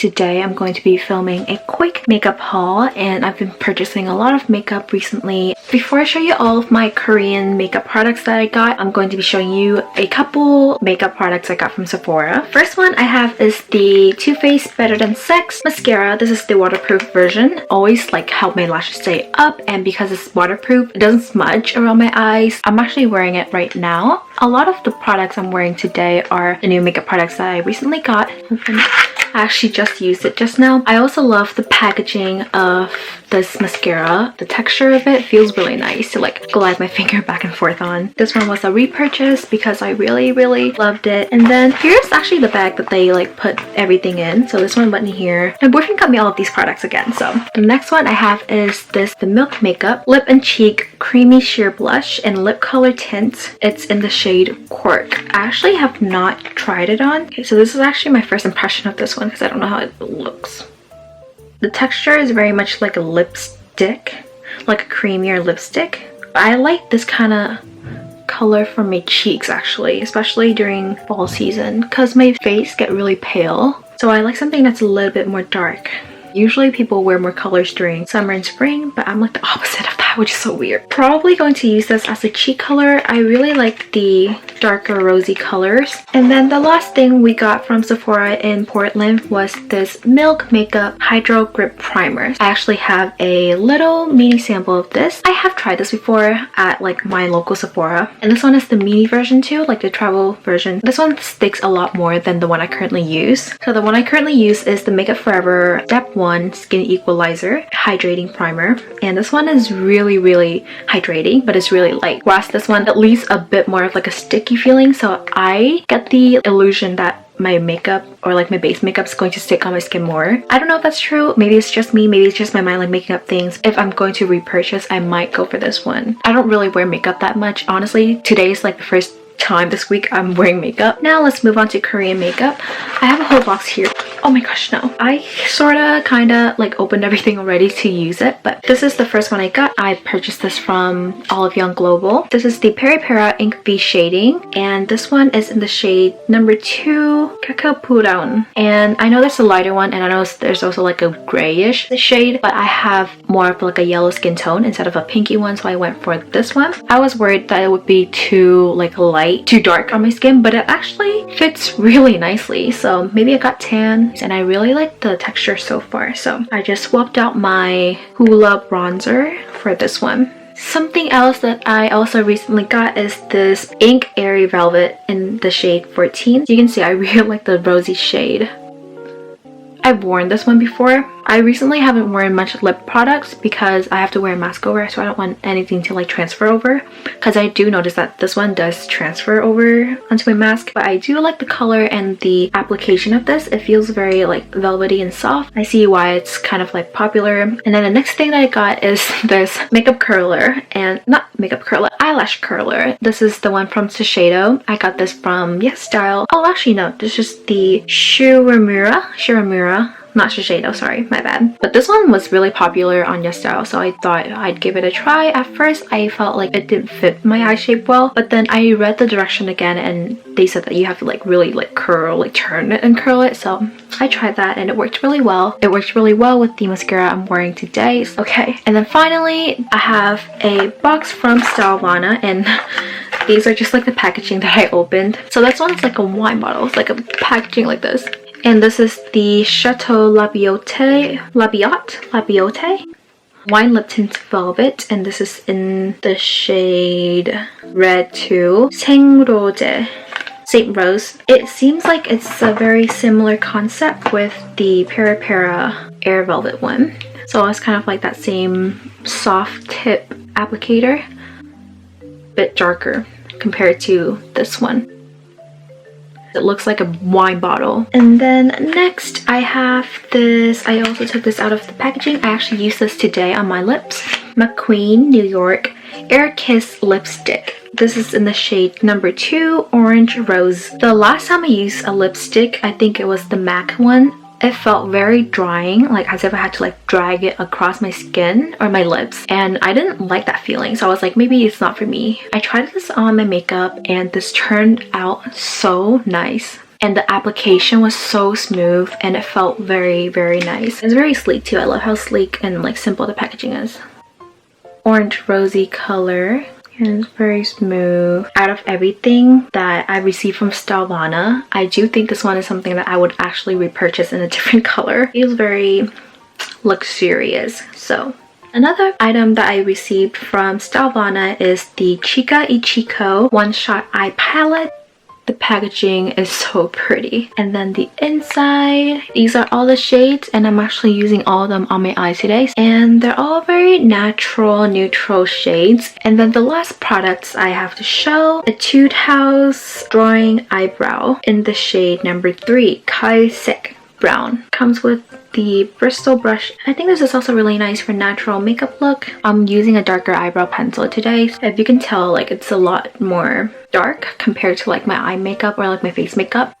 today I'm going to be filming a quick makeup haul, and I've been purchasing a lot of makeup recently. Before I show you all of my Korean makeup products that I got, I'm going to be showing you a couple makeup products I got from Sephora. First one I have is the Too Faced Better Than Sex mascara. This is the waterproof version. Always like help my lashes stay up, and because it's waterproof, it doesn't smudge around my eyes. I'm actually wearing it right now. A lot of the products I'm wearing today are the new makeup products that I recently got. I actually just used it just now. I also love the packaging of this mascara. The texture of it feels really nice to like glide my finger back and forth on. This one was a repurchase because I really loved it. And then here's actually the bag that they like put everything in. So this one went in here. My boyfriend got me all of these products again. So the next one I have is this The Milk Makeup Lip and Cheek Creamy Sheer Blush and Lip Color Tint. It's in the shade Cork. I actually have not tried it on. Okay, so this is actually my first impression of this one because I don't know how it looks. The texture is very much like a lipstick, like a creamier lipstick. I like this kind of color for my cheeks actually, especially during fall season because my face get really pale. So I like something that's a little bit more dark. Usually people wear more colors during summer and spring, but I'm like the opposite of that, which is so weird. Probably going to use this as a cheek color. I really like the darker rosy colors. And then the last thing we got from Sephora in Portland was this Milk Makeup Hydro Grip Primer. I actually have a little mini sample of this. I have tried this before at like my local Sephora. And this one is the mini version too, like the travel version. This one sticks a lot more than the one I currently use. So the one I currently use is the Makeup Forever Step 1 Skin Equalizer Hydrating Primer. And this one is really hydrating, but it's really light. Whereas this one at least a bit more of like a sticky feeling, so I get the illusion that my makeup or like my base makeup is going to stick on my skin more. I don't know if that's true. Maybe it's just me. Maybe it's just my mind like making up things. If I'm going to repurchase, I might go for this one. I don't really wear makeup that much. Honestly, today is like the first time this week I'm wearing makeup. Now let's move on to Korean makeup. I have a whole box here. Oh my gosh, no. I kinda like opened everything already to use it, but this is the first one I got. I purchased this from Olive Young Global. This is the Peripera Ink V shading, and this one is in the shade number 2 Cacao Brown. And I know there's a lighter one, and I know there's also like a grayish shade, but I have more of like a yellow skin tone instead of a pinky one, so I went for this one. I was worried that it would be too like light, too dark on my skin, but it actually fits really nicely. So maybe I got tan, and I really like the texture so far. So I just swapped out my Hoola bronzer for this one. Something else that I also recently got is this Ink Airy Velvet in the shade 14. You can see I really like the rosy shade. I've worn this one before. I recently haven't worn much lip products because I have to wear a mask over, so I don't want anything to like transfer over, because I do notice that this one does transfer over onto my mask. But I do like the color and the application of this. It feels very like velvety and soft. I see why it's kind of like popular. And then the next thing that I got is this makeup curler, and not makeup curler, eyelash curler. This is the one from Shiseido. I got this from yesstyle. Oh, actually no, this is the Uemera. Not Shiseido, sorry, my bad. But this one was really popular on yesstyle, so I thought I'd give it a try. At first, I felt like it didn't fit my eye shape well, but then I read the direction again, and they said that you have to like really like curl, like turn it and curl it. So I tried that, and it worked really well. It worked really well with the mascara I'm wearing today. Okay, and then finally, I have a box from stylavana, and these are just like the packaging that I opened. So this one's like a wine bottle. It's like a packaging like this. And this is the Chateau Labiote Wine Lip Tint Velvet, and this is in the shade Red 2 생로제 Saint Rose. It seems like it's a very similar concept with the Peripera Air Velvet one. So it's kind of like that same soft tip applicator, bit darker compared to this one. It looks like a wine bottle. And then next I have this. I also took this out of the packaging. I actually used this today on my lips. McQueen New York Air Kiss Lipstick. This is in the shade number 2 Orange Rose. The last time I used a lipstick, I think it was the MAC one. It felt very drying, like as if I had to like drag it across my skin or my lips, and I didn't like that feeling, so I was like, maybe it's not for me. I tried this on my makeup and this turned out so nice. and the application was so smooth and it felt very, very nice. It's very sleek too. I love how sleek and like simple the packaging is. Orange rosy color. And it's very smooth. Out of everything that I received from stylavana, I do think this one is something that I would actually repurchase in a different color. It feels very luxurious. So another item that I received from stylavana is the Chica ichiko one-shot eye palette. The packaging is so pretty. And then the inside, these are all the shades, and I'm actually using all of them on my eyes today. And they're all very natural, neutral shades. And then the last products I have to show, Etude House Drawing Eyebrow in the shade number 3, Kai Sek Brown. Comes with the Bristol brush. I think this is also really nice for natural makeup look. I'm using a darker eyebrow pencil today. If you can tell, like it's a lot more dark compared to like my eye makeup or like my face makeup.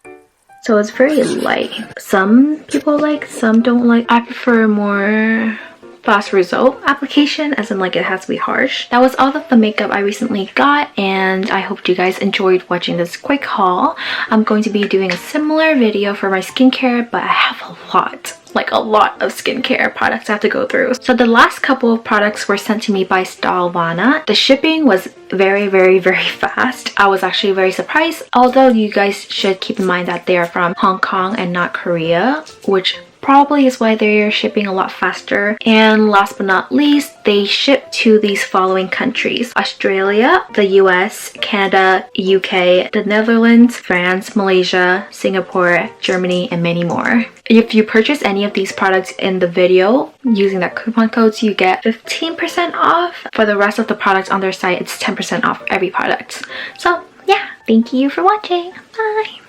So it's very light. Some people like, some don't like. I prefer more fast result application, as in like it has to be harsh. That was all of the makeup I recently got, and I hope you guys enjoyed watching this quick haul. I'm going to be doing a similar video for my skincare, but I have a lot of skincare products I have to go through. So the last couple of products were sent to me by stylavana. The shipping was very, very, very fast. I was actually very surprised, although you guys should keep in mind that they are from Hong Kong and not Korea, which probably is why they're shipping a lot faster. And last but not least, they ship to these following countries: Australia, the US, Canada, UK, the Netherlands, France, Malaysia, Singapore, Germany, and many more. If you purchase any of these products in the video using that coupon codes, you get 15% off. For the rest of the products on their site, it's 10% off every product. So yeah, thank you for watching. Bye!